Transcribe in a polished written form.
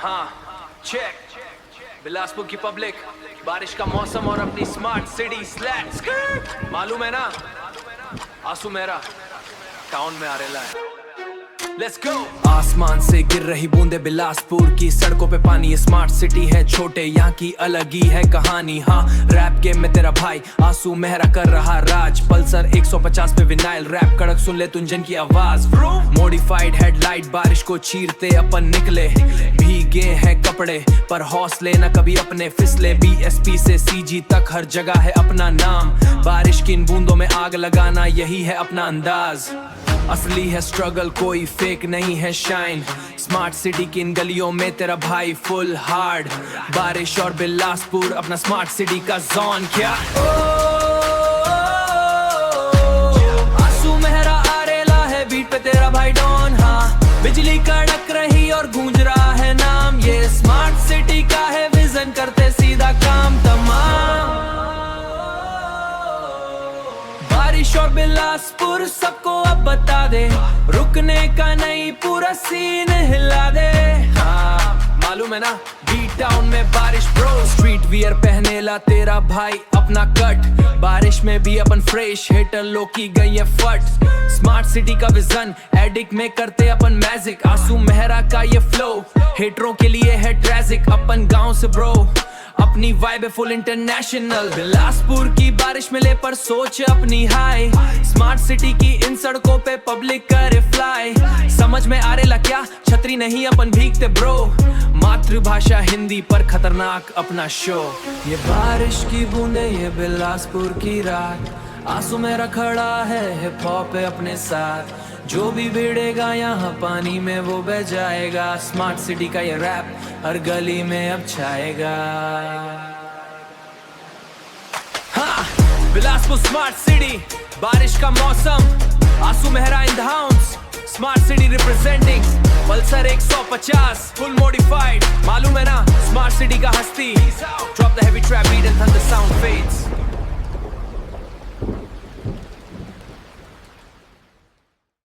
हाँ चेक बिलासपुर की पब्लिक, बारिश का मौसम और अपनी स्मार्ट सिटी स्लैट्स मालूम है ना, आंसू मेरा टाउन में आ रेला है। Let's go! आसमान से गिर रही बूंदे बिलासपुर की सड़कों पे पानी, ये स्मार्ट सिटी है छोटे, यहाँ की अलग ही है कहानी। हाँ रैप गेम में तेरा भाई आंसू मेहरा कर रहा राज, पल्सर 150 पे विनाइल रैप कड़क, सुन ले तुंजन की आवाज। मॉडिफाइड हेडलाइट बारिश को चीरते अपन निकले, भीगे हैं कपड़े पर हौसले न कभी अपने फिसले। BSP से CG तक हर जगह है अपना नाम, बारिश की इन बूंदों में आग लगाना यही है अपना अंदाज। असली है स्ट्रगल, कोई फेक नहीं है शाइन, स्मार्ट सिटी की इन गलियों में तेरा भाई फुल हार्ड। बारिश और बिलासपुर अपना स्मार्ट सिटी का जोन क्या। आंसू मेहरा आरेला है बीट पे तेरा भाई डॉन, हाँ बिजली कड़क रही और गूंज रहा है नाम, ये स्मार्ट सिटी का है विजन, करते सीधा काम तमाम। बारिश और बिलासपुर सबको अब बता दे, रुकने का नहीं पूरा सीन हिला दे। हाँ मालूम है ना, बीट टाउन में बारिश ब्रो, स्ट्रीट वियर पहने ला तेरा भाई अपना कट, बारिश में भी अपन फ्रेश, हेटर लो की गई है फट। स्मार्ट सिटी का विजन एडिक में करते अपन मैजिक, आंसू मेहरा का ये फ्लो हेटरों के लिए है ट्रैजिक। अपन गांव से ब्रो, अपनी वाइब है फुल इंटरनेशनल, बिलासपुर की बारिश में ले पर सोच अपनी हाई, स्मार्ट सिटी की इन सड़कों पे पब्लिक करे फ्लाई। समझ में आ रेला क्या, छतरी नहीं अपन भीगते ब्रो, मातृभाषा हिंदी पर खतरनाक अपना शो। ये बारिश की बूंदे, ये बिलासपुर की रात, आंसू मेरा खड़ा है हिप हॉप है अपने साथ, जो भी भिड़ेगा यहाँ पानी में वो बह जाएगा। स्मार्ट सिटी का ये रैप हर गली में अब छाएगा। हाँ बिलासपुर स्मार्ट सिटी, बारिश का मौसम, Aansu Mehra in the house, smart city representing, Pulsar 150 full modified, मालूम है ना स्मार्ट सिटी का हस्ती। Drop the heavy trap beat and thunder sound fades.